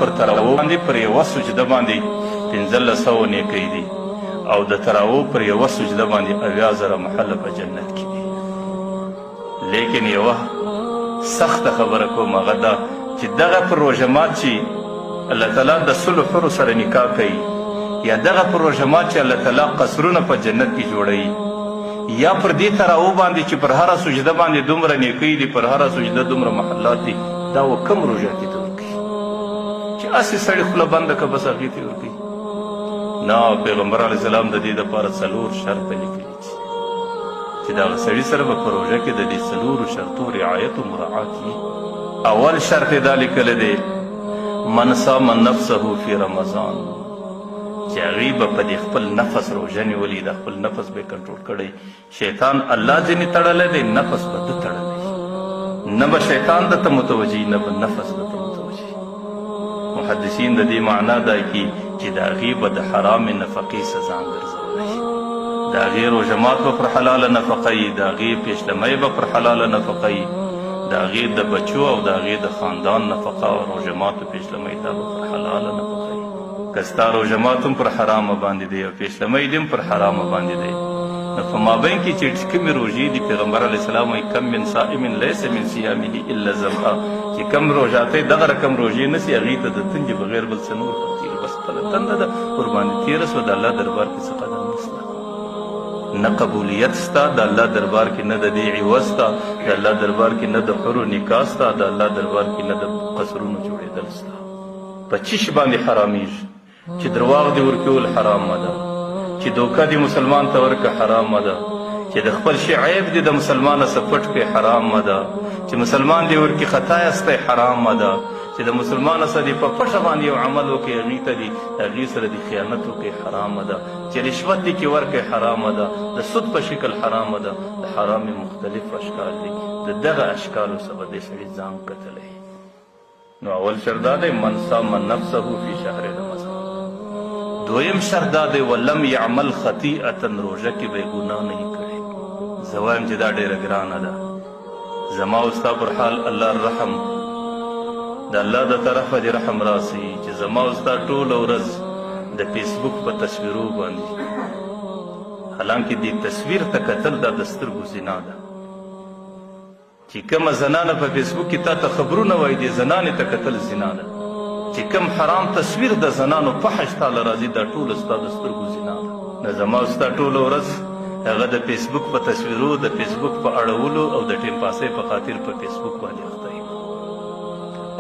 پر تراو باندې پر یوه سجده باندې 1500 نیکۍ دي او د تراو پر یوه سجده باندې 80,000 محله په جنت کې دي. لیکن یوه سخته خبره کوم هغه دا چې دغه پر روژه مات چې الله تعالی د سلو حرو سره نکاح کوي یا دغه پر روژه مات چې الله تعالی قصرونه په جنت کې جوړوي یا پر دې تراو باندې چې پر هره سجده باندې دومره نیکۍ دي پر هره سجده دومره محلات دي دا و کم روژه کې ته ورکوي چې هسې سړي خوله بنده که بس هغې ته ورکوي نه. پیغمبر علیه السلام د دې دپاره 4 شرطه لیکلي چې دغه سړي سره به په روژه کې د دې 4 شرطو رعایت و مراعات وي. اول شرط یې دا لیکلی دی من صام نفسه فی رمضان چې هغې به په دې خپل نفس روژه نیولي د خپل نفس به یې کنټرول کړی. شیطان الله ځینې تړلی دی نفس به ده تړلی نه به شیطان دته متوجه نه به نفس دته متوجه. محدثین د دې معنا دا کي چې د هغې به د حرام نفقې سزا ګرځولی د هغې روژه مات به پر حلاله نفقه یي د هغې پیشلمی به پر حلاله نفقه یي د هغې د بچو او د هغې د خاندان نفقه او روژه ماتو پیشلمی دا به پر حلاله نفقه یي. که ستا روژه مات هم پر حرامه باندې دی او پیشلمی دې هم پر حرامه باندې دی نو په مابین کې چې کومې روژې دي پیغمبر علیه السلام وایي کم من صائم لیس من صیامه الا ظمأ چې کم روژاتۍ دغه رقم روژې نسي هغې ته د تنجې بغیر بل څه نور تیره بس خپله تنده ده ورباندې تېره سوه د الله دربار کې څه قدر نسته نه قبولیت ستا د الله دربار کې نه د دې عوض ستا د الله دربار کې نه د حرو نکاح ستا د الله دربار کې نه د قصرونو جوړېدل ستا. په چیش باندې حرامېږي چې درواغ دې ورکول حرامه ده چې دوکه دې مسلمان ته ورکه حرامه ده چې د خپل شي عیب دې د مسلمانه څه پټ کړې حرامه ده چې مسلمان دې ورکې خطا یستی حرامه ده چې د مسلمانه سره دې په پټه باندې یو عمل وکړې هغې ته دې هغې سره دې خیانت وکړې حرامه ده چې رشوت دې کې ورکړې حرامه ده د سود په شکل حرامه ده د حرامې مختلف اشکال دي د دغه اشکالو څخه دې سړي ځان کتلی. نو اول شرط دا دی من صام نفسه فی شهر رمضان. دویم شرط دا دی ولم یعمل خطیئة روژه کې به یې ګناه نه یې کړې. زه وایم چې دا ډېره ګرانه ده زما او ستا پر حال الله رحم د الله د طرفه دې رحم راسي چې زما او ستا ټوله ورځ د فیسبوک په تصویرو باندې حالانکې دې تصویر ته کتل دا د سترګو زنا ده چې کومه زنانه په فیسبوک کې تا ته خبرونه وایي دې زنانې ته کتل زنا ده چې کوم حرام تصویر د زنانو فحش تاله راځي دا ټوله ستا د سترګو زنا ده. نه زما او ستا ټوله ورځ هغه د فیسبوک په تصویرو د فیسبوک په اړولو او د ټیم پاسۍ په خاطر په فیسبوک باندې اخته یم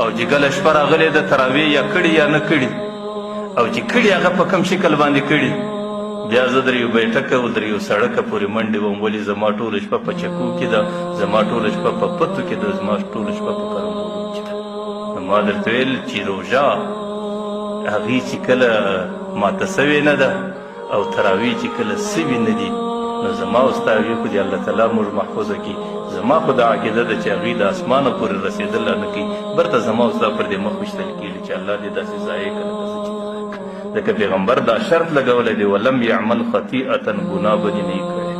او چې کله شپه راغلې د تراویح یا کړي یا نه کړي او چې کړي هغه په کوم شکل باندې کړي بیا زه در یو بیټکه او در یو سړکه پورې منډې وم ولې زما ټوله شپه په چکو کې ده زما ټوله شپه په پتو کې ده زما ټوله شپه په کرمبوړو کې ده. نو ما درته ویل چې روژه هغې چې کله ماته سوې نه ده او تراویح چې کله سوي نه دي نو زما او ستا هغې خو دې الله تعالی موږ محفوظه کړي. زما خو دا عقیده ده چې هغې د اسمانه پورې رسېدل نه کوي برته زما او ستا پر دې مخ ویشتل کېږي چې الله دې داسې ضایع کړه ځکه پیغمبر دا شرط لګولی دی ولم یعمل خطیئة ګناه به دې نه یې کړې.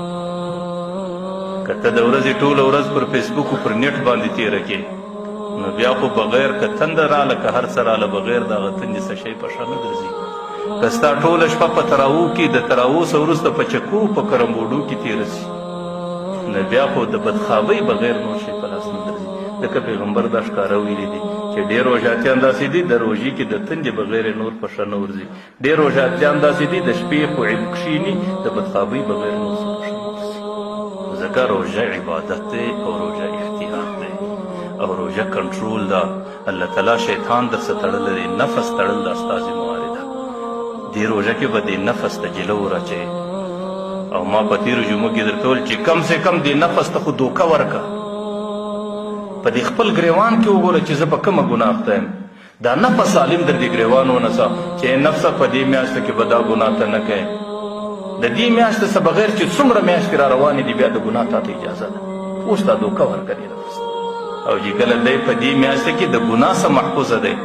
که ته د ورځې ټوله ورځ پر فیسبوک پر نیټ باندې تېره کې نو بیا خو بغیر که تنده راله که هر څه راله بغیر د هغه تندې څه شی په شا نه ګرځي. که ستا ټوله شپه په تراوو کې د تراوو څه وروسته په چکو په کرمبوډو کې تېره سي نو بیا خو د بدخوابۍ بغیر نور شی په لاس نه درځي. ځکه پیغمبر دا ښکاره ویلي دي چې ډېر روژاتیان داسې دي د روژې کې د تندې بغیر نور په ښه نه ورځي. ډېر روژاتیان داسې دي د شپې خو عیب کښېني د بدخوابۍ بغیر نور څه په ښه نه ورځي. ځکه روژه عبادت دی او روژه احتیاط دی او روژه کنټرول ده. الله تعالی شیطان درڅه تړلی دی نفس تړل دا ستا ذمهواري ده. دې روژه کې به دې نفس ته جلو ورچې او ما په تېرو جمعو کې درته ویل چې کم سے کم دې نفس ته خو دوکه ورکه په دې خپل ګریوان کې وګوره چې زه په کومه ګناه اخته یم. دا نفس سالم در دې ګریوان ونیسه چې نفسه په دې میاشته کې به دا ګناه ته نه کوې. د دې میاشتې څه بغیر چې څومره میاشتې را روانې دي بیا د ګناه تا ته اجازه ده. اوس دا دوکه ورکه دې نفس او چې کله دی په دې میاشته کې د ګناه څه محفوظه دی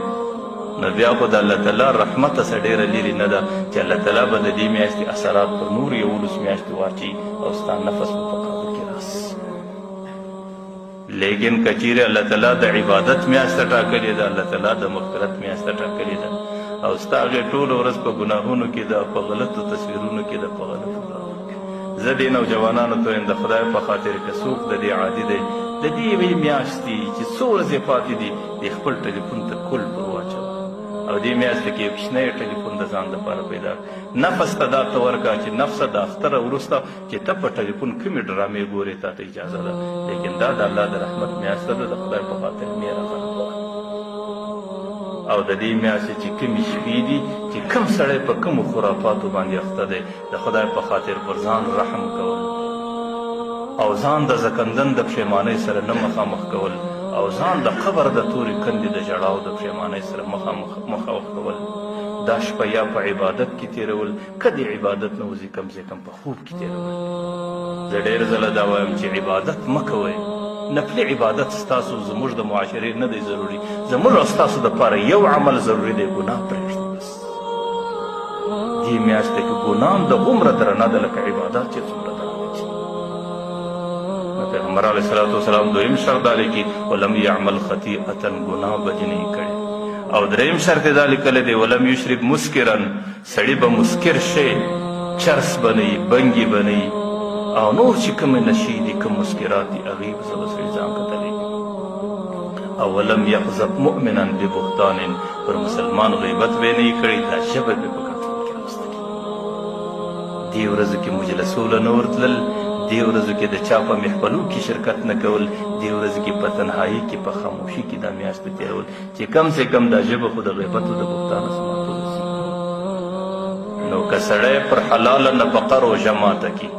نو بیا خو د الله تعالی رحمته څه ډېره لرې نه ده چې الله تعالی به د دې میاشتې اثرات پر نور 11 میاشتې واچي او ستا نفس به په قابو کې راسي. لیکن کچیرې الله تعالی د عبادت میاشته ټاکلې ده، الله تعالی د مغفرت میاشته ټاکلې ده، او ستا هغې ټوله ورځ په ګناهونو کې ده، په غلطو تصویرونو کې ده، په غلطو ځایونو کې. زه دې نوجوانانو ته وایم د خدای په خاطر که څوک د دې عادي دی، د دې یوې میاشتې چې څو ورځې پاتې دي د خپل ټلیفون ته کل پر واچوه او دې میاشته کې یو کوچنی ټلیفون د ځان لپاره پیدا نفس ته دا ته ورکړه چې نفسه د اختره وروسته چې ته په ټلیفون کومې ډرامې ګورې تا ته اجازه ده، لیکن دا د الله د رحمت میاشته ده، د خدای په خاطر مېره خلقوه. او د دې میاشتې چې کومې شپې دي چې کوم سړی په کومو خرافاتو باندې اخته دی، د خدای په خاطر پر ځان رحم کول او ځان د زکندن د پښیمانۍ سره نه مخامخ کول او ځان د قبر د تورې کندې د ژړاو د پښیمانۍ سره مخامخ کول، دا شپه یا په عبادت کې تېرول، که د عبادت نه وځي کم سے کم په خوب کې تېرول. زه ډېر ځله دا وایم چې عبادت مه کوئ، نفلي عبادت ستاسو زموږ د معاشرې نه دی ضروري، زموږ او ستاسو دپاره یو عمل ضروري دی، ګناه پرېږدئ بس. دې میاشته کې ګناه هم د هومره درنه ده لکه عبادت چې څومره درنه دي. پیغمبر علیه صلات وسلام دویم شرط دا لیکي ولم یعمل خطیئة ګناه به دې نه کړي، او دریم شرط یې دا لیکلی دی ولم یشرب مسکرا سړي به مسکر شی چرس به نه وي، بنګې به نه وي، او نور چې کومې نشې دي کوم مسکرات دي هغې به به سړي ځان کتلی. او ولم یغضب مؤمنا ببهتان پر مسلمان غیبت به یې نه وي کړی، دا ژبه به په کنټرول کې راوستلې. دې ورځو کې مجلسو له نه ورتلل، دې ورځو کې د چا په محفلو کې شرکت نه کول، دې ورځو کې په تنهایي کې په خاموشي کې دا میاشته تېرول چې کم سے کم دا ژبه خو د غیبت او د بهتانه سماتو رسي. نو که سړی پر حلاله نفقه روژه ماته کي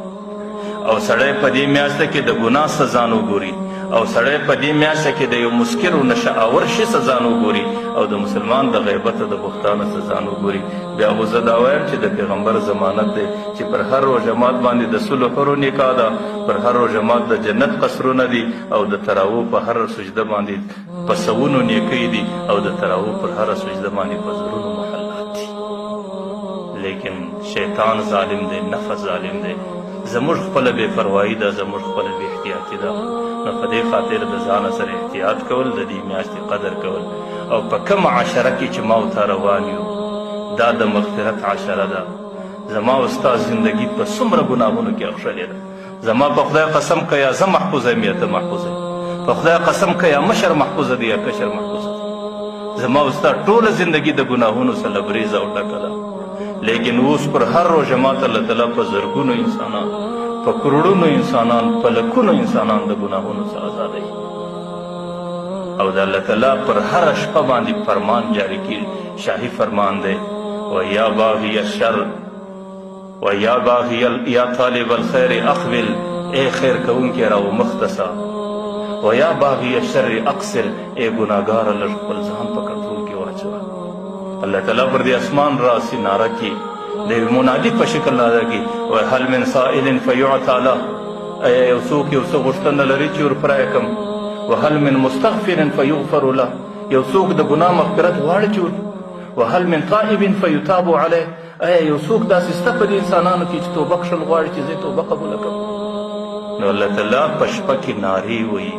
او سړی په دې میاشته کې د ګناه سزا نه وګوري او سړی په دې میاشته کې د یو مسکر و نشه آور شي سزا نه وګوري او د مسلمان د غیبت او د بهتانه سزا نه وګوري، بیا خو زه دا وایم چې د پیغمبر ضمانت دی چې پر هر روژه مات باندې د سلو حرو نکاح ده، پر هر روژه مات د جنت قصرونه دي، او د تراوو په هر سجده باندې په سوونو نیکۍ دي، او د تراوو پر هر سجده باندې په زرونو محلات دي. لیکن شیطان ظالم دی، نفس ظالم دی، زموږ خپله بې پروایي ده، زموږ خپله بې احتیاطي ده. نو په دې خاطر د ځانه سره احتیاط کول، د دې میاشتې قدر کول، او په کومه عشره کې چې ما او تا روان یو دا د مغفرت عشره ده. زما او ستا زندګي په څومره ګناهونو کې اخښلې ده. زما په خدای قسم که یا زه محفوظه یم یا ته محفوظه یې، په خدای قسم که یا مشر محفوظه دی یا کشر محفوظه دی. زما او ستا ټوله زندګي د ګناهونو سره لبریزه او ډکه ده، لیکن اوس پر هر روژه ماته الله تعالی په زرګونو انسانان، په کروڑونو انسانان، په لکونو انسانان د ګناهونو څخه آزادوي، او د الله تعالی پر هره شپه باندې فرمان جاری کړي، شاهي فرمان دی ویا باغی الشر ویا باغی یا طالب الخیر اقبل، ای خیر کوونکی راو مختصا، ویا باغی الشر اقصر، ای ګناهګاره لږ خپل ځان په کنټرول کې واچوه. الله تعالی پر دې اسمان راسي ناره کې د منادي په شکل ناره کې هل من سائل فیعطى له، ایا یو څوک یو څه غوښتنه لري چې ورپرایه کړم، وهل من مستغفر فیغفر له، یو څوک د ګناه مغفرت غواړي چې وهل من تائب فیتاب علیه، ایا یو څوک داسې شته په دې انسانانو کې چې توبه کښل غواړي چې زه توبه قبوله کړم. نو الله تعالی په شپه کې نارې وایي،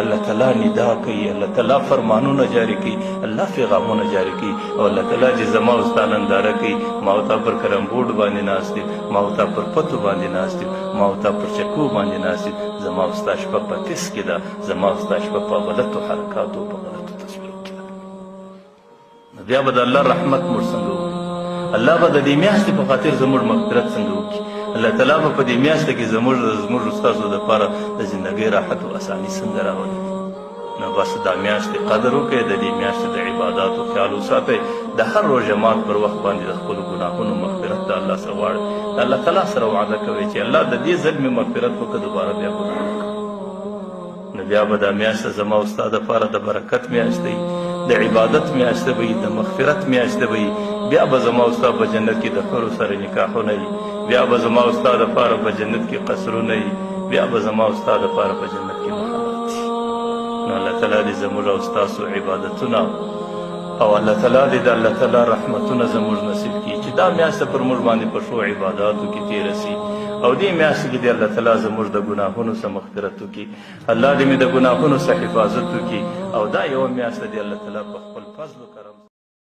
الله تعالی ندا کوي، الله تعالی فرمانونه جاری کوي، الله پیغامونه جاری کوي، او الله تعالی چې زما او ستا ننداره کوي. ما او تا پر کرمبوډ باندې ناست یم، ما او تا پر پتو باندې ناست یم، ما او تا پر چکو باندې ناست یم، زما او ستا شپه په تس کې ده، زما او ستا شپه په غلطو حرکاتو په غلطو تصویرو کې ده. نو بیا به د الله رحمت موږ څنګه وکړي، الله به د دې میاشتې په خاطر زموږ مغفرت څنګه وکړي، الله تعالی به په دې میاشته کې زموږ ستاسو دپاره د زندګۍ راحت او اساني څنګه راولي. نو بس دا میاشتې قدر وکړئ، د دې میاشتې د عباداتو خیال وساتئ، د هر روژه مات پر وخت باندې د خپلو ګناهونو مغفرت د الله څخه غواړئ، د الله تعالی سره وعده کوئ چې الله د دې ځل مې مغفرت وکړه، دوباره بیا ګناه نه کوم. نو بیا به دا میاشته زما او ستا دپاره د برکت میاشت دی، د عبادت میاشته به وي، د مغفرت میاشته به وي. بیا به زما او ستا په جنت کې د ښځو سره نکاحونه وي، بیا به زما او ستا دپاره په جنت کې قصرونه وي، بیا به زما او ستا دپاره په جنت کې محلات وي. نو الله تعالی دې زموږ او ستاسو عبادتونه او الله تعالی دې د الله تعالی رحمتونه زموږ نصیب کړي چې چې دا میاشت پر موږ باندې په ښو عباداتو کې تېره سي او دې میاشت کې دې الله تعالی زموږ د ګناهونو څخه مغفرت وکړي. الله دې مې د ګناهونو څخه حفاظت وکړي او دا یوه میاشت دې الله تعالی په خپل فضل و کرم